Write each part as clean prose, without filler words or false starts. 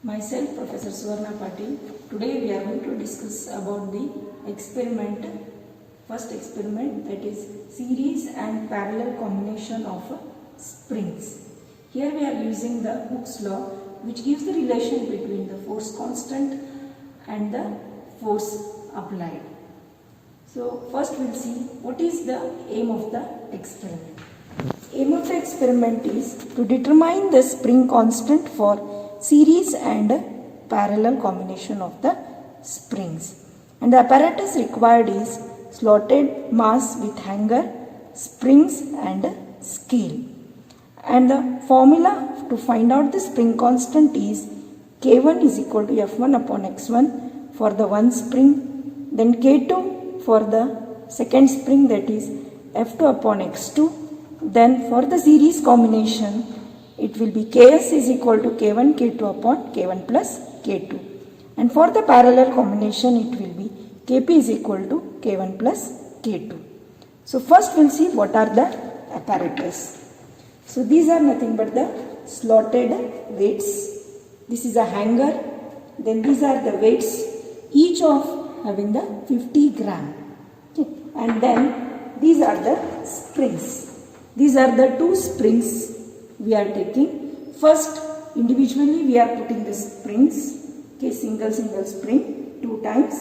Myself, Professor Suvarna Patil. Today we are going to discuss about the experiment, first experiment, that is series and parallel combination of springs. Here we are using the Hooke's law, which gives the relation between the force constant and the force applied. So first we will see what is the aim of the experiment. Aim of the experiment is to determine the spring constant for series and parallel combination of the springs. And the apparatus required is slotted mass with hanger, springs and scale. And the formula to find out the spring constant is K1 is equal to F1 upon X1 for the one spring, then K2 for the second spring, that is F2 upon X2. Then for the series combination, it will be Ks is equal to K1 K2 upon K1 plus K2. And for the parallel combination, it will be Kp is equal to K1 plus K2. So first we'll see what are the apparatus. So these are nothing but the slotted weights. This is a hanger. Then these are the weights, each of having the 50 gram. Okay. And then these are the springs. These are the two springs we are taking. First, individually we are putting the springs, okay, single spring 2 times.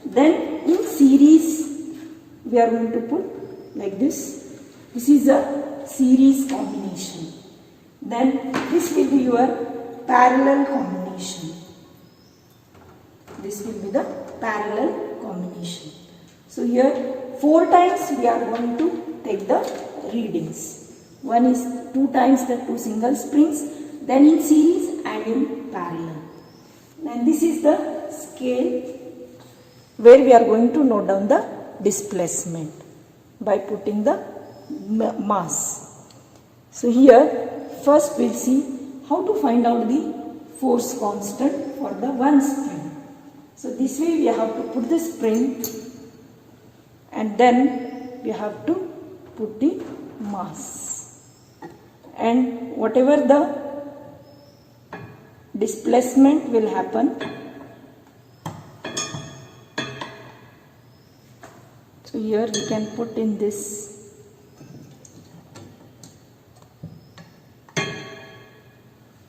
Then in series we are going to put like this. This is a series combination. Then this will be your parallel combination. This will be the parallel combination. So here 4 times we are going to take the readings. One is 2 times the 2 single springs, then in series and in parallel. And this is the scale where we are going to note down the displacement by putting the mass. So here first we will see how to find out the force constant for the one spring. So this way we have to put the spring and then we have to put the mass. And whatever the displacement will happen, so here we can put in this,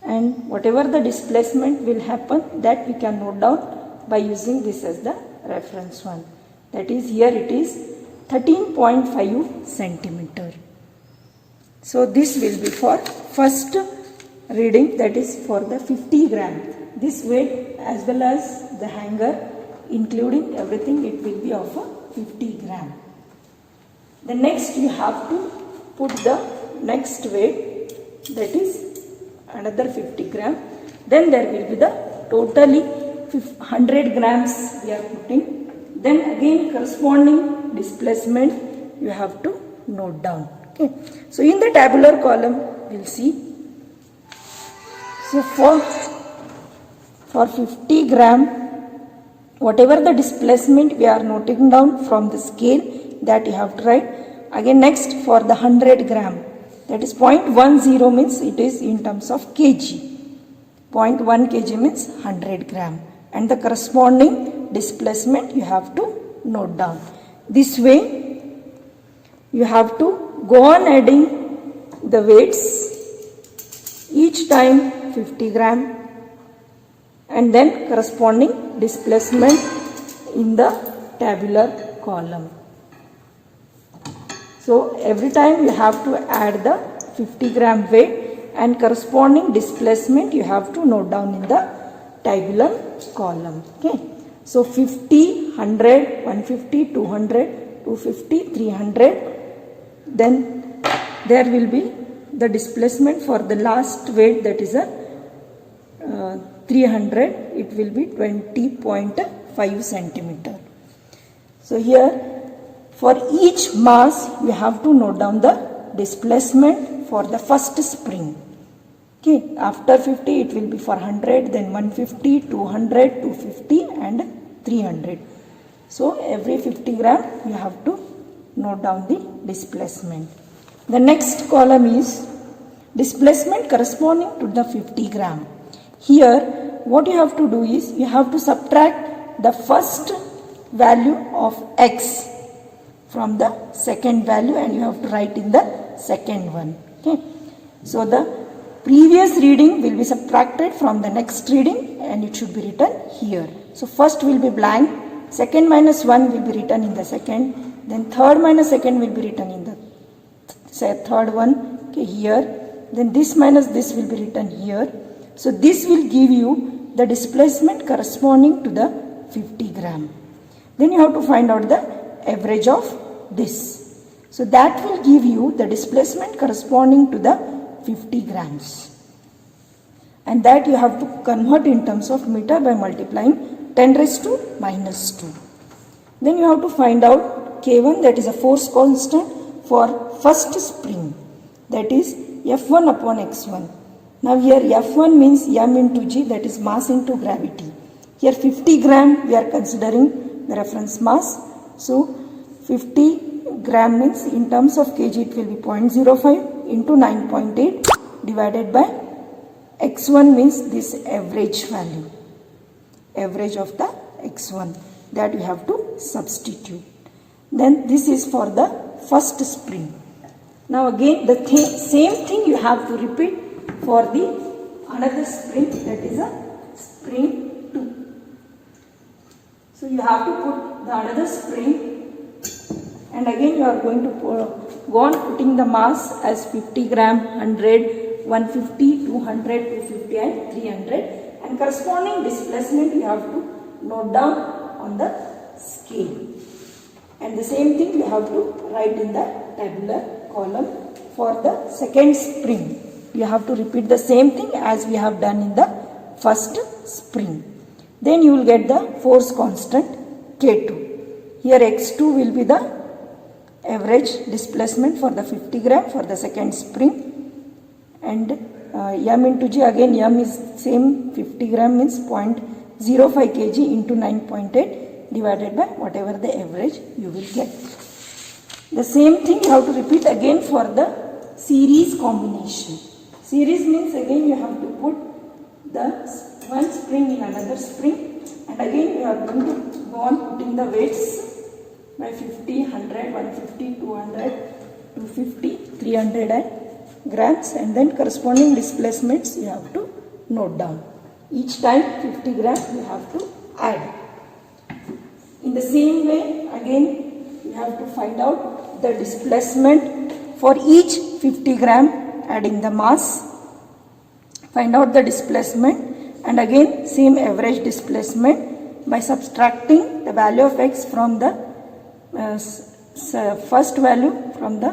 and whatever the displacement will happen, that we can note down by using this as the reference one. That is, here it is 13.5 centimeter. So this will be for first reading, that is for the 50 gram. This weight as well as the hanger, including everything, it will be of 50 gram. The next you have to put the next weight, that is another 50 gram. Then there will be the totally 100 grams we are putting. Then again corresponding displacement you have to note down. Okay. So in the tabular column we will see. So for 50 gram, whatever the displacement we are noting down from the scale, that you have to write. Again next for the 100 gram, that is 0.10 means it is in terms of kg. 0.1 kg means 100 gram. And the corresponding displacement you have to note down. This way you have to go on adding the weights, each time 50 gram, and then corresponding displacement in the tabular column. So every time you have to add the 50 gram weight and corresponding displacement you have to note down in the tabular column. Okay. So 50, 100, 150, 200, 250, 300. Then there will be the displacement for the last weight, that is a 300. It will be 20.5 centimeter. So here for each mass you have to note down the displacement for the first spring. Okay. After 50 it will be for 100, then 150, 200, 250 and 300. So every 50 gram you have to note down the displacement. The next column is displacement corresponding to the 50 gram. Here what you have to do is you have to subtract the first value of x from the second value and you have to write in the second one. Okay. So the previous reading will be subtracted from the next reading and it should be written here. So first will be blank, second minus 1 will be written in the second, then third minus second will be written in the third one, okay, here, then this minus this will be written here. So this will give you the displacement corresponding to the 50 gram. Then you have to find out the average of this. So that will give you the displacement corresponding to the 50 grams. And that you have to convert in terms of meter by multiplying 10 raised to minus 2. Then you have to find out K1, that is a force constant for first spring, that is F1 upon x1. Now here F1 means m into g, that is mass into gravity. Here 50 gram we are considering the reference mass. So 50 gram means in terms of kg it will be 0.05 into 9.8 divided by x1 means this average value, average of the x1, that we have to substitute. Then this is for the first spring. Now again the same thing you have to repeat for the another spring, that is a spring 2. So you have to put the another spring and again you are going to go on putting the mass as 50 gram, 100, 150, 200, 250 and 300, and corresponding displacement you have to note down on the scale. And the same thing you have to write in the tabular column for the second spring. You have to repeat the same thing as we have done in the first spring. Then you will get the force constant K2. Here x2 will be the average displacement for the 50 gram for the second spring, and m into g, again m is same, 50 gram means 0.05 kg into 9.8 divided by whatever the average you will get. The same thing you have to repeat again for the series combination. Series means again you have to put the one spring in another spring, and again you are going to go on putting the weights by 50, 100, 150, 200, 250, 300 grams, and then corresponding displacements you have to note down. Each time 50 grams you have to add. In the same way again you have to find out the displacement for each 50 gram, adding the mass, find out the displacement, and again same average displacement by subtracting the value of x from the first value from the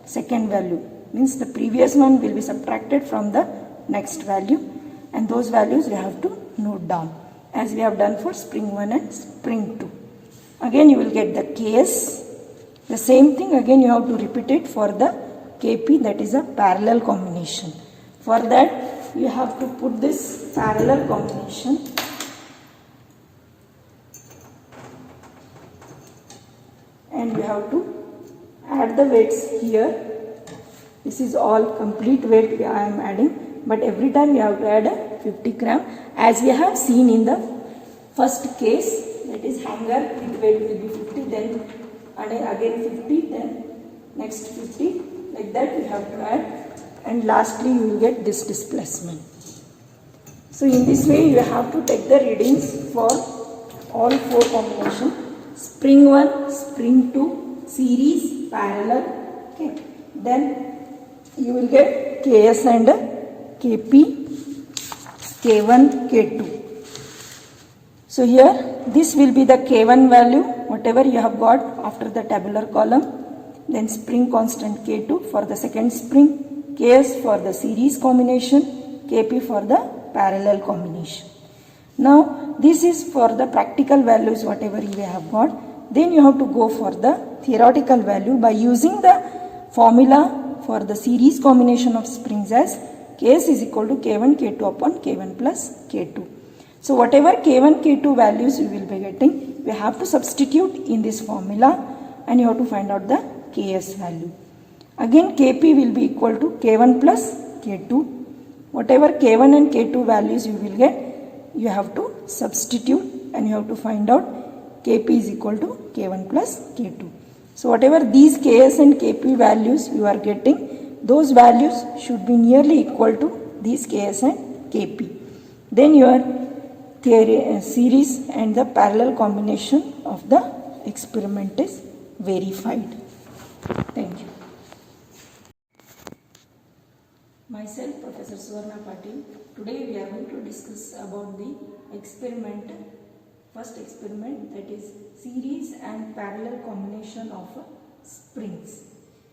second value, means the previous one will be subtracted from the next value, and those values you have to note down as we have done for spring 1 and spring 2. Again you will get the Ks. The same thing again you have to repeat it for the Kp, that is a parallel combination. For that you have to put this parallel combination and you have to add the weights here. This is all complete weight I am adding, but every time you have to add a 50 gram as we have seen in the first case, that is hanger with weight will be 50, then again 50, then next 50, like that you have to add, and lastly you will get this displacement. So in this way you have to take the readings for all four combinations: spring 1, spring 2, series, parallel. Okay. Then you will get Ks and Kp, K1, K2. So here this will be the K1 value, whatever you have got after the tabular column. Then spring constant K2 for the second spring, Ks for the series combination, Kp for the parallel combination. Now this is for the practical values whatever you have got. Then you have to go for the theoretical value by using the formula for the series combination of springs as Ks is equal to K1 K2 upon K1 plus K2. So whatever K1 K2 values you will be getting, we have to substitute in this formula and you have to find out the Ks value. Again Kp will be equal to K1 plus K2. Whatever K1 and K2 values you will get, you have to substitute and you have to find out Kp is equal to K1 plus K2. So whatever these Ks and Kp values you are getting, those values should be nearly equal to these Ks and Kp. Then your theory, series and the parallel combination of the experiment is verified. Thank you. Myself, Professor Suvarna Patil. Today we are going to discuss about the experiment, first experiment, that is series and parallel combination of springs.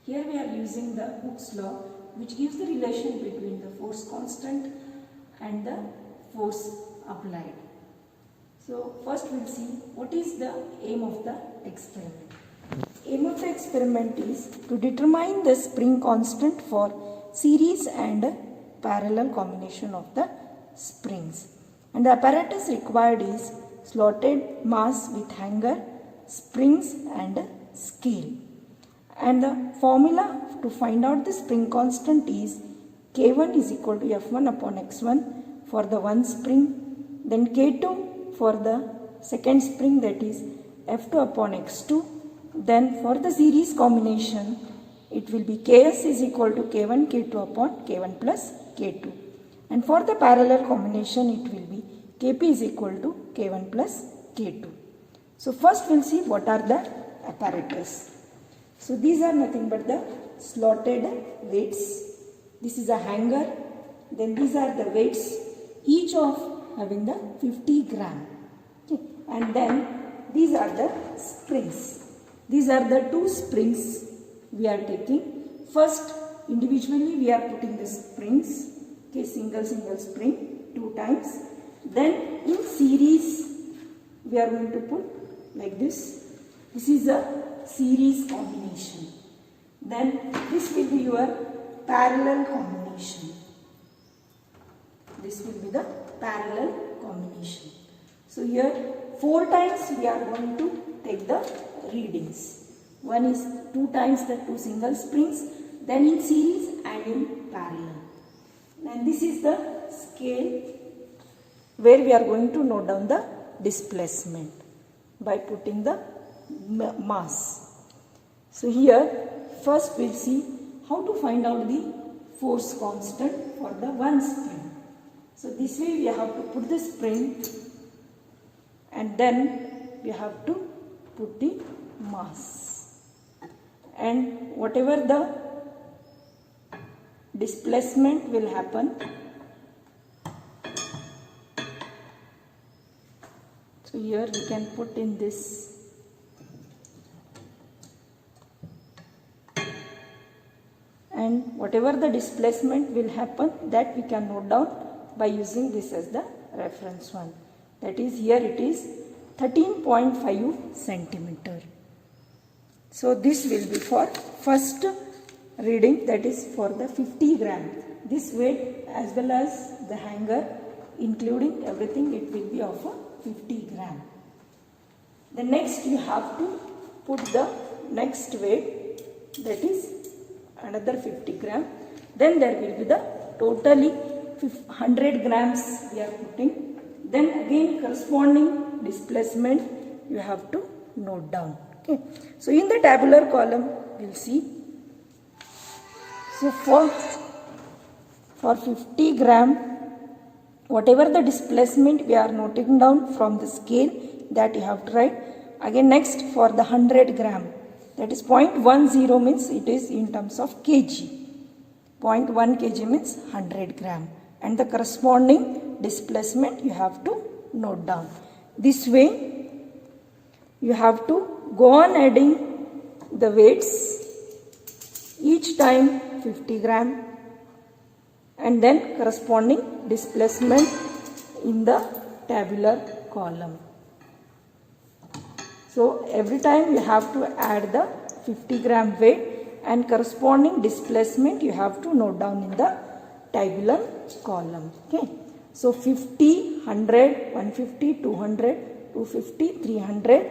Here we are using the Hooke's law, which gives the relation between the force constant and the force applied. So first we will see what is the aim of the experiment. Aim of the experiment is to determine the spring constant for series and parallel combination of the springs. And the apparatus required is slotted mass with hanger, springs and scale. And the formula to find out the spring constant is K1 is equal to F1 upon X1 for the one spring, then K2 for the second spring, that is F2 upon X2. Then for the series combination, it will be Ks is equal to K1 K2 upon K1 plus K2. And for the parallel combination, it will be Kp is equal to K1 plus K2. So first we will see what are the apparatus. So these are nothing but the slotted weights. This is a hanger. Then these are the weights, each of having the 50 gram. Okay. And then these are the springs. These are the two springs we are taking. First, individually we are putting the springs, okay, single spring 2 times. Then in series we are going to put like this. This is a series combination. Then this will be your parallel combination. This will be the parallel combination. So here 4 times we are going to take the readings. One is 2 times the 2 single springs, then in series and in parallel. And this is the scale where we are going to note down the displacement by putting the mass. So here first we will see how to find out the force constant for the one spring. So this way we have to put the spring and then we have to put the mass. And whatever the displacement will happen, so here we can put in this and whatever the displacement will happen, that we can note down by using this as the reference one. That is, here it is 13.5 centimeter. So this will be for first reading, that is for the 50 gram. This weight as well as the hanger, including everything, it will be of 50 gram. The next you have to put the next weight, that is another 50 gram. Then there will be the totally 100 grams we are putting. Then again corresponding displacement you have to note down. Okay. So in the tabular column we will see. So for 50 gram, whatever the displacement we are noting down from the scale, that you have to write. Again next for the 100 gram, that is 0.10 means it is in terms of kg. 0.1 kg means 100 gram. And the corresponding displacement you have to note down. This way you have to go on adding the weights each time 50 gram and then corresponding displacement in the tabular column. So every time you have to add the 50 gram weight and corresponding displacement you have to note down in the tabular column. Okay. So 50, 100, 150, 200, 250, 300.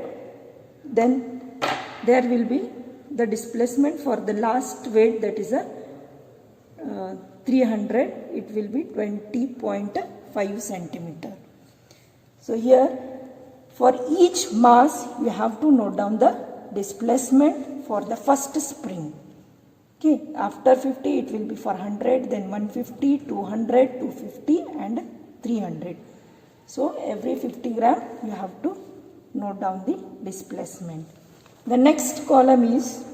Then there will be the displacement for the last weight, that is a 300. It will be 20.5 centimeter. So here for each mass you have to note down the displacement for the first spring. Okay, after 50 it will be for 100, then 150, 200, 250 and 300. So every 50 gram you have to note down the displacement. The next column is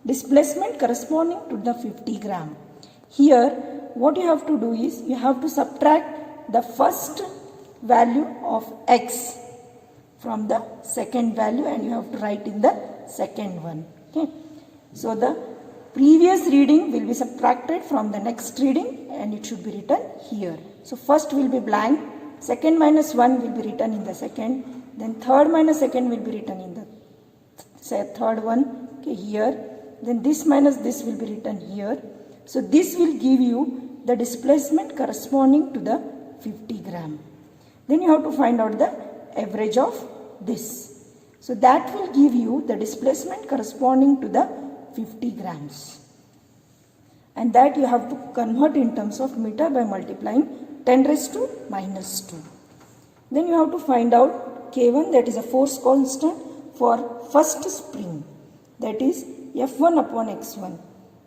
displacement corresponding to the 50 gram. Here what you have to do is you have to subtract the first value of x from the second value and you have to write in the second one. Okay. So the previous reading will be subtracted from the next reading and it should be written here. So first will be blank, second minus 1 will be written in the second, then third minus second will be written in the third one, okay, here, then this minus this will be written here. So this will give you the displacement corresponding to the 50 gram. Then you have to find out the average of this. So that will give you the displacement corresponding to the 50 grams. And that you have to convert in terms of meter by multiplying 10 raised to minus 2. Then you have to find out K1, that is a force constant for first spring, that is F1 upon x1.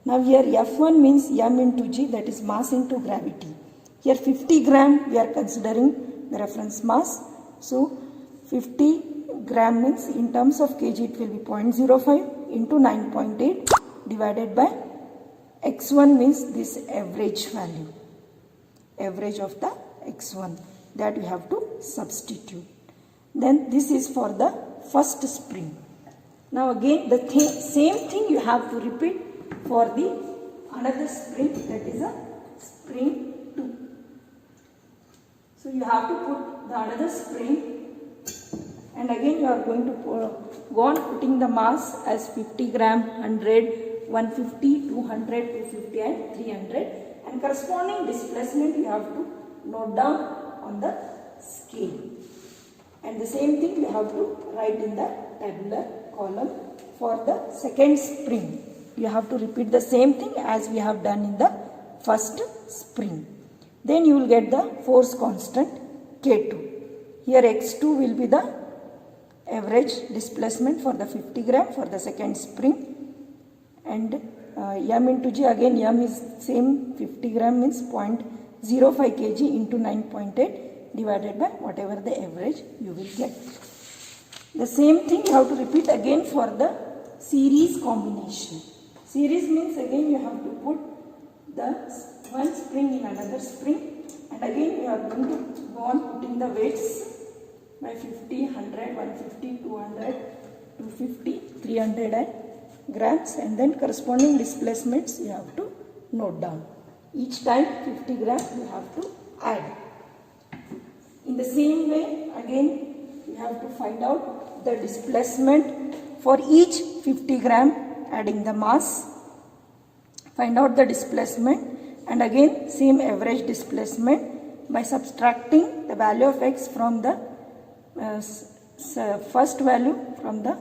Now here F1 means m into g, that is mass into gravity. Here 50 gram we are considering the reference mass. So 50 gram means in terms of kg it will be 0.05 into 9.8 divided by x1 means this average value, average of the x1, that we have to substitute. Then this is for the first spring. Now again the same thing you have to repeat for the another spring, that is a spring 2. So you have to put the another spring and again you are going to go on putting the mass as 50 gram, 100, 150, 200, 250 and 300, and corresponding displacement you have to note down on the scale. And the same thing you have to write in the tabular column for the second spring. You have to repeat the same thing as we have done in the first spring. Then you will get the force constant K2. Here x2 will be the average displacement for the 50 gram for the second spring, and m into g, again m is same, 50 gram means 0.05 kg into 9.8 divided by whatever the average you will get. The same thing you have to repeat again for the series combination. Series means again you have to put the one spring in another spring, and again you are going to go on putting the weights by 50, 100, 150, 200, 250, 300 grams, and then corresponding displacements you have to note down. Each time 50 grams you have to add. In the same way again you have to find out the displacement for each 50 gram, adding the mass, find out the displacement, and again same average displacement by subtracting the value of x from the first value from the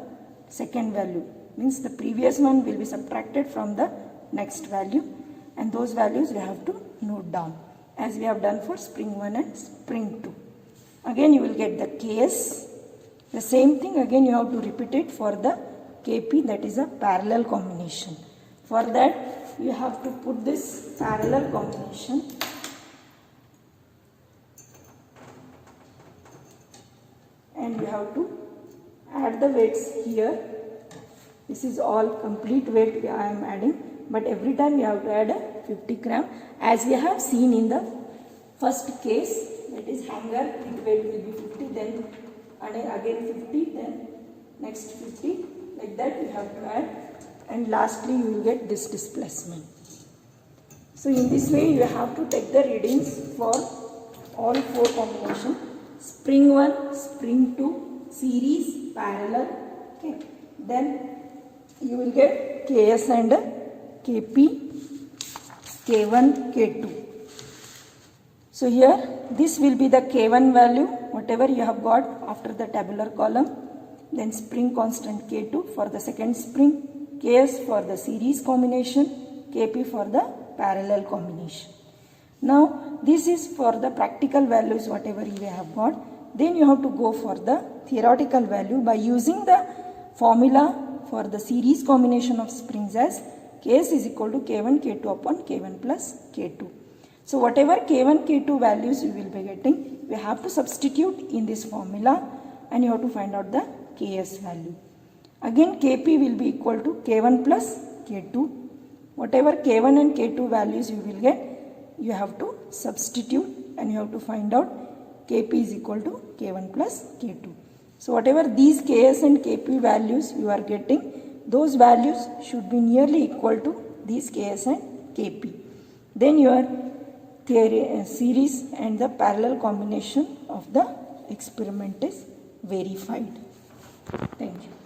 second value, means the previous one will be subtracted from the next value, and those values you have to note down as we have done for spring 1 and spring 2. Again you will get the Ks. The same thing again you have to repeat it for the Kp, that is a parallel combination. For that you have to put this parallel combination and you have to add the weights here. This is all complete weight I am adding, but every time you have to add a 50 gram as we have seen in the first case, that is hanger with weight will be 50, then again 50, then next 50, like that you have to add, and lastly you will get this displacement. So in this way you have to take the readings for all four combinations: spring 1, spring 2, series, parallel. Okay. Then you will get Ks and Kp, K1, K2. So here this will be the K1 value, whatever you have got after the tabular column. Then spring constant K2 for the second spring, Ks for the series combination, Kp for the parallel combination. Now this is for the practical values whatever you have got. then you have to go for the theoretical value by using the formula for the series combination of springs as Ks is equal to K1 K2 upon K1 plus K2. So whatever K1 K2 values you will be getting, we have to substitute in this formula and you have to find out the Ks value. Again Kp will be equal to K1 plus K2. Whatever K1 and K2 values you will get, you have to substitute and you have to find out Kp is equal to K1 plus K2. So whatever these Ks and Kp values you are getting, those values should be nearly equal to these Ks and Kp. Then your series and the parallel combination of the experiment is verified. Thank you.